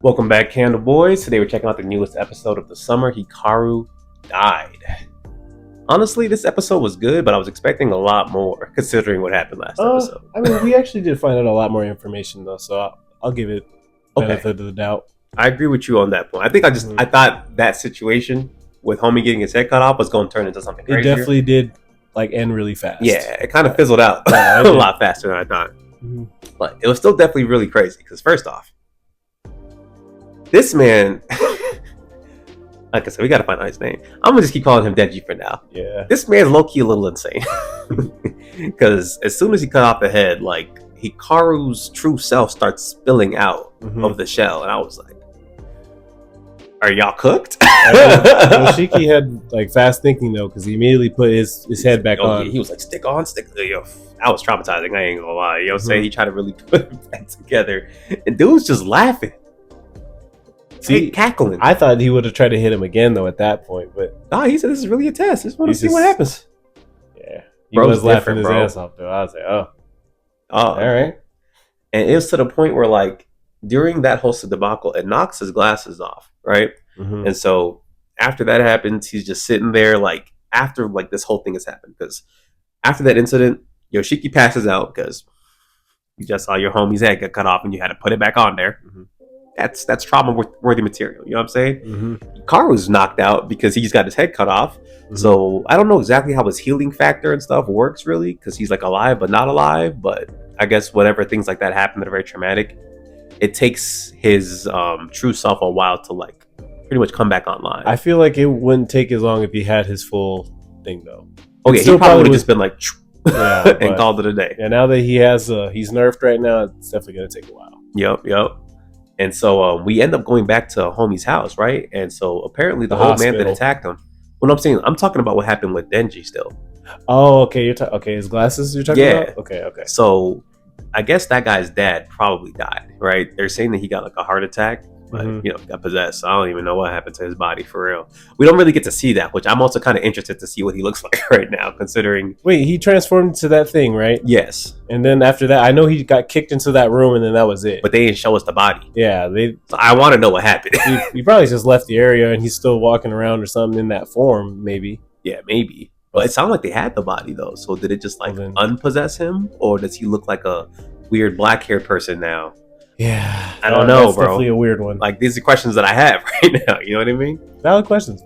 Welcome back, Candle Boys. Today we're checking out the newest episode of the Summer Hikaru Died. Honestly, this episode was good, but I was expecting a lot more considering what happened last episode. I mean, we actually did find out a lot more information though, so I'll give it benefit of the doubt. I agree with you on that point. I think I thought that situation with homie getting his head cut off was going to turn into something crazier. It definitely did end really fast. Yeah, it kind of fizzled out a lot faster than I thought. Mm-hmm. But it was still definitely really crazy because first off, this man, like I said, we got to find out his name. I'm going to just keep calling him Denji for now. Yeah. This man's low-key a little insane. Because as soon as he cut off the head, like, Hikaru's true self starts spilling out of the shell. And I was like, are y'all cooked? Yoshiki had fast thinking though, because he immediately put his head back on. He was like, stick on. I was traumatizing. I ain't going to lie. You know what I'm saying? He tried to really put it back together. And dude's just laughing. See, cackling. I thought he would have tried to hit him again though at that point, but he said this is really a test. Just want to see what happens. Yeah, he was laughing his ass off though. I was like, oh, all right. And it was to the point where like during that whole debacle, it knocks his glasses off, right? Mm-hmm. And so after that happens, he's just sitting there like after like this whole thing has happened, because after that incident, Yoshiki passes out because you just saw your homie's head get cut off and you had to put it back on there. Mm-hmm. That's trauma-worthy material. You know what I'm saying? Mm-hmm. Hikaru's knocked out because he's got his head cut off. Mm-hmm. So I don't know exactly how his healing factor and stuff works, really, because he's like alive but not alive. But I guess whenever things like that happen that are very traumatic, it takes his true self a while to like pretty much come back online. I feel like it wouldn't take as long if he had his full thing, though. Okay, he probably would have just been like, and called it a day. Yeah, now that he has, he's nerfed right now, it's definitely going to take a while. Yep. And so we end up going back to homie's house, right? And so apparently the old man that attacked him. What I'm talking about what happened with Denji still. Oh, okay. His glasses you're talking about? Okay. So I guess that guy's dad probably died, right? They're saying that he got like a heart attack, but got possessed. So I don't even know what happened to his body for real. We don't really get to see that, which I'm also kind of interested to see what he looks like right now, considering. Wait, he transformed into that thing, right? Yes. And then after that, I know he got kicked into that room, and then that was it. But they didn't show us the body. Yeah, So I want to know what happened. he probably just left the area, and he's still walking around or something in that form, maybe. Yeah, maybe. But it sounded like they had the body though. So did it just unpossess him, or does he look like a weird black-haired person now? Yeah, I don't know, that's bro. Definitely a weird one. Like, these are questions that I have right now. You know what I mean? Valid questions.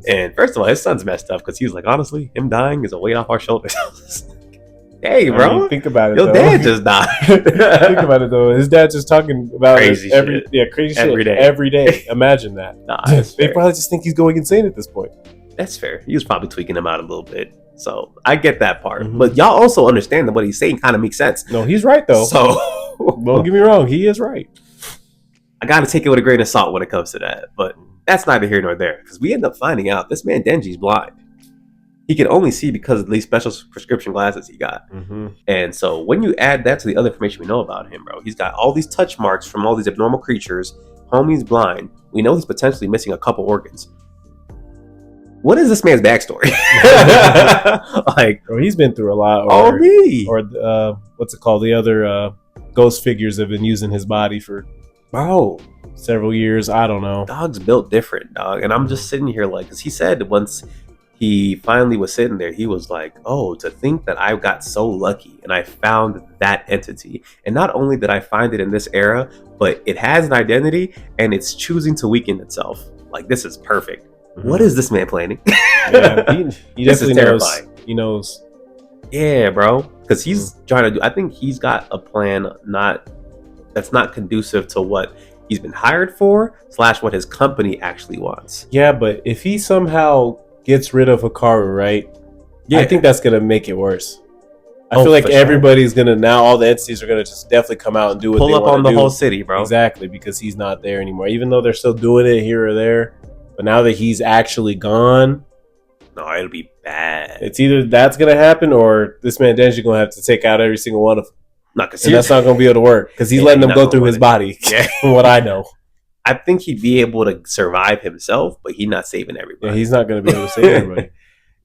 And first of all, his son's messed up because he was like, honestly, him dying is a weight off our shoulders. Hey, bro. I mean, think about it. Your dad just died. Think about it though. His dad's just talking about crazy shit. Crazy shit every day. Imagine that. They probably just think he's going insane at this point. That's fair. He was probably tweaking him out a little bit. So I get that part. Mm-hmm. But y'all also understand that what he's saying kind of makes sense. No, he's right though. So don't get me wrong, he is right. I gotta take it with a grain of salt when it comes to that. But that's neither here nor there. Because we end up finding out this man Denji's blind. He can only see because of these special prescription glasses he got. Mm-hmm. And so when you add that to the other information we know about him, bro, he's got all these touch marks from all these abnormal creatures. Homie's blind. We know he's potentially missing a couple organs. What is this man's backstory? Bro, he's been through a lot. Or what's it called? The other ghost figures have been using his body for several years. I don't know. Dog's built different, dog. And I'm just sitting here like, because he said once he finally was sitting there, he was like, oh, to think that I got so lucky and I found that entity. And not only did I find it in this era, but it has an identity and it's choosing to weaken itself. Like, this is perfect. What is this man planning? Yeah, he definitely knows. He knows. Yeah, bro. Because he's trying to do. I think he's got a plan that's not conducive to what he's been hired for / what his company actually wants. Yeah, but if he somehow gets rid of Hikaru, right? Yeah, I think that's gonna make it worse. I feel like everybody's gonna now. All the entities are gonna just definitely come out and do what they want to do. Pull up on the whole city, bro. Exactly, because he's not there anymore. Even though they're still doing it here or there. But now that he's actually gone, no, it'll be bad. It's either that's gonna happen or this man Denji gonna have to take out every single one of them. And that's not gonna be able to work because he's letting them go through his body. Yeah. From what I know, I think he'd be able to survive himself, but he's not saving everybody. Yeah, he's not gonna be able to save everybody.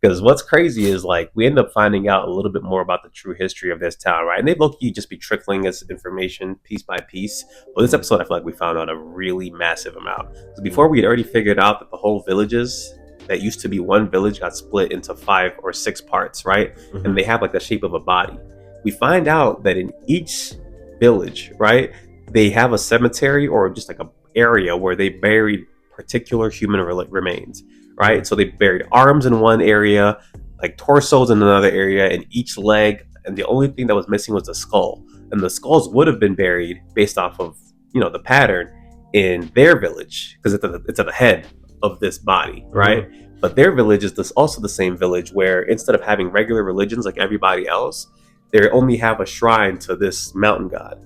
Because what's crazy is like we end up finding out a little bit more about the true history of this town, right? And they low-key just be trickling us information piece by piece. But this episode, I feel like we found out a really massive amount. So before we had already figured out that the whole villages that used to be one village got split into 5 or 6 parts, right? And they have like the shape of a body. We find out that in each village, right, they have a cemetery or just like a area where they buried particular human remains, right? So they buried arms in one area, like torsos in another area, and each leg, and the only thing that was missing was the skull. And the skulls would have been buried based off of, you know, the pattern in their village, because it's at the head of this body, right? But their village is also the same village where instead of having regular religions like everybody else, they only have a shrine to this mountain god.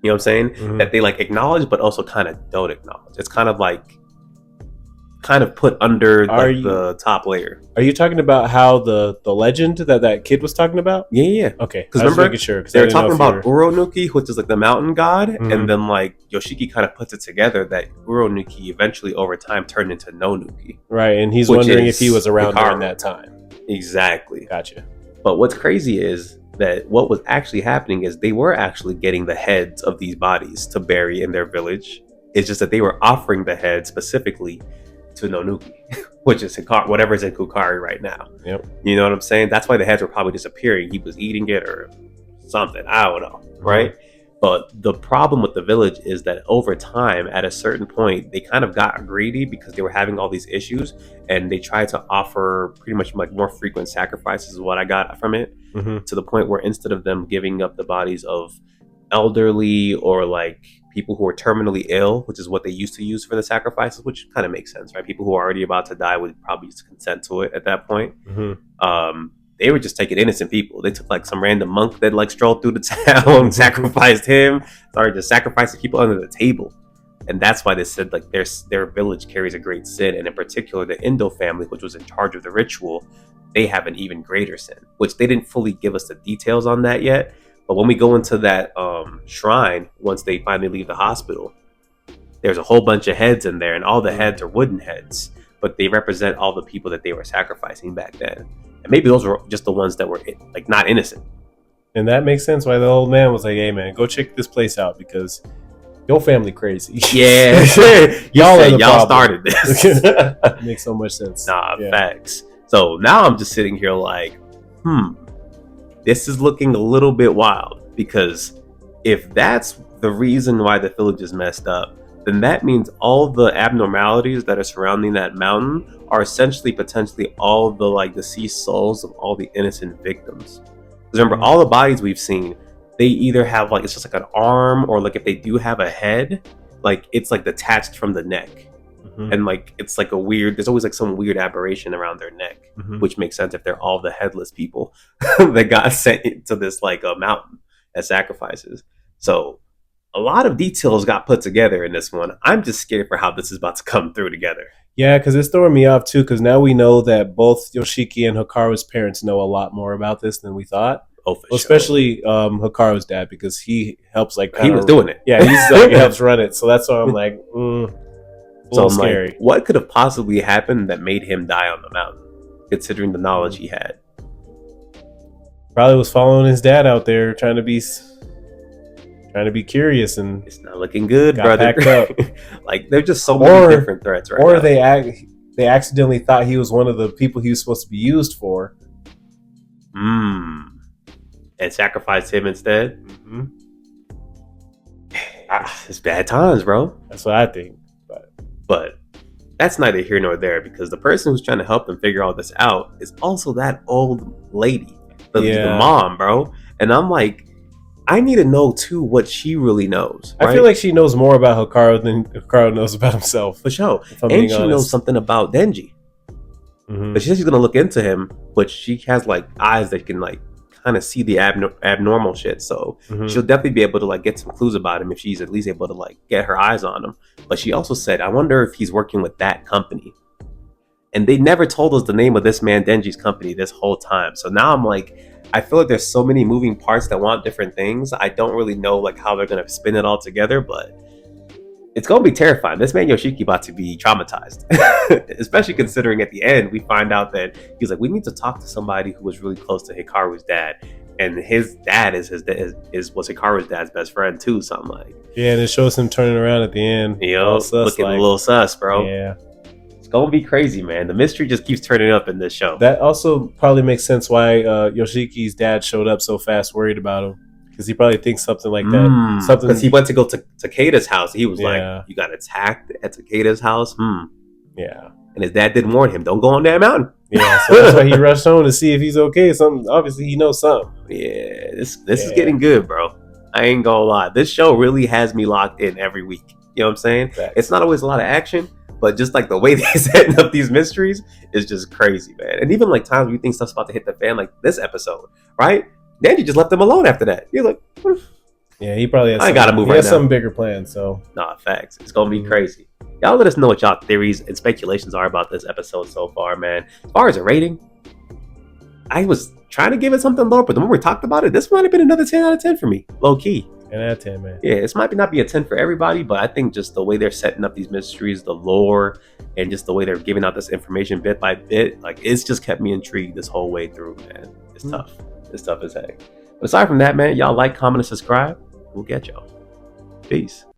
You know what I'm saying? That they like acknowledge, but also kind of don't acknowledge. It's kind of put under the top layer. Are you talking about how the legend that kid was talking about? Yeah. Okay. Because remember, making sure, they were talking about Uronuki, which is like the mountain god, and then like Yoshiki kind of puts it together that Uronuki eventually over time turned into Nonuki. Right, and he's wondering if he was around during that time. Exactly. Gotcha. But what's crazy is that what was actually happening is they were actually getting the heads of these bodies to bury in their village. It's just that they were offering the head specifically to Nonuki, which is whatever's in Kukari right now. Yep. You know what I'm saying? That's why the heads were probably disappearing. He was eating it or something. I don't know, right? But the problem with the village is that over time, at a certain point, they kind of got greedy because they were having all these issues, and they tried to offer pretty much like more frequent sacrifices is what I got from it, to the point where instead of them giving up the bodies of elderly or like people who are terminally ill, which is what they used to use for the sacrifices, which kind of makes sense, right? People who are already about to die would probably just consent to it at that point. They were just taking innocent people. They took like some random monk that like strolled through the town, sacrificed him, started just sacrificing people under the table. And that's why they said like their village carries a great sin. And in particular, the Indo family, which was in charge of the ritual, they have an even greater sin, which they didn't fully give us the details on that yet. But when we go into that shrine, once they finally leave the hospital, there's a whole bunch of heads in there, and all the heads are wooden heads, but they represent all the people that they were sacrificing back then. And maybe those were just the ones that were like not innocent. And that makes sense why the old man was like, "Hey man, go check this place out because your family crazy." Yeah, y'all started this. Makes so much sense. Facts. So now I'm just sitting here like, this is looking a little bit wild, because if that's the reason why the village is messed up, then that means all the abnormalities that are surrounding that mountain are essentially potentially all the like deceased souls of all the innocent victims. Because remember, all the bodies we've seen, they either have like, it's just like an arm, or like if they do have a head, like it's like detached from the neck. And like it's like there's always like some weird aberration around their neck, which makes sense if they're all the headless people that got sent to this like a mountain as sacrifices. So a lot of details got put together in this one. I'm just scared for how this is about to come through together. Yeah, because it's throwing me off too, because now we know that both Yoshiki and Hikaru's parents know a lot more about this than we thought. Especially Hikaru's dad, because he helps like he was doing it. Yeah, he's like, he helps run it. So that's why I'm like, so I'm scary. Like, what could have possibly happened that made him die on the mountain, considering the knowledge he had? Probably was following his dad out there, trying to be curious, and it's not looking good, brother. Packed up. Like there's just so many different threats right now. Or they accidentally thought he was one of the people he was supposed to be used for. And sacrificed him instead. It's bad times, bro. That's what I think. But that's neither here nor there, because the person who's trying to help them figure all this out is also that old lady, the mom, bro. And I'm like, I need to know too what she really knows. Right? I feel like she knows more about Hikaru than Hikaru knows about himself. For sure. And she knows something about Denji. But she says she's gonna look into him, but she has like eyes that can like kind of see the abnormal shit, so she'll definitely be able to like get some clues about him if she's at least able to like get her eyes on him. But she also said, I wonder if he's working with that company, and they never told us the name of this man Denji's company this whole time. So now I'm like, I feel like there's so many moving parts that want different things. I don't really know like how they're gonna spin it all together, but It's gonna be terrifying. This man Yoshiki about to be traumatized, especially considering at the end we find out that he's like, we need to talk to somebody who was really close to Hikaru's dad, and his dad was Hikaru's dad's best friend too. Something like. Yeah, and it shows him turning around at the end. Looking a little sus, bro. Yeah. It's gonna be crazy, man. The mystery just keeps turning up in this show. That also probably makes sense why Yoshiki's dad showed up so fast, worried about him, because he probably thinks something like that. Something because he went to go to Takeda's house. He was like, "You got attacked at Takeda's house." Yeah, and his dad didn't warn him. Don't go on that mountain. Yeah, so that's why he rushed home to see if he's okay. Something obviously he knows something. Yeah, this is getting good, bro. I ain't gonna lie. This show really has me locked in every week. You know what I'm saying? Facts. It's not always a lot of action, but just like the way they're setting up these mysteries is just crazy, man. And even like times you think stuff's about to hit the fan, like this episode, right? Then you just left them alone after that. You're like, yeah, he probably has. I gotta move. He has some bigger plans. So, nah, facts. It's gonna be crazy. Y'all let us know what y'all theories and speculations are about this episode so far, man. As far as a rating, I was trying to give it something lower, but the more we talked about it, this might have been another 10 out of 10 for me, low key. 10 out of 10, man. Yeah, this might not be a 10 for everybody, but I think just the way they're setting up these mysteries, the lore, and just the way they're giving out this information bit by bit, like it's just kept me intrigued this whole way through, man. It's tough. It's tough as heck. But aside from that, man, y'all like, comment, and subscribe. We'll get y'all. Peace.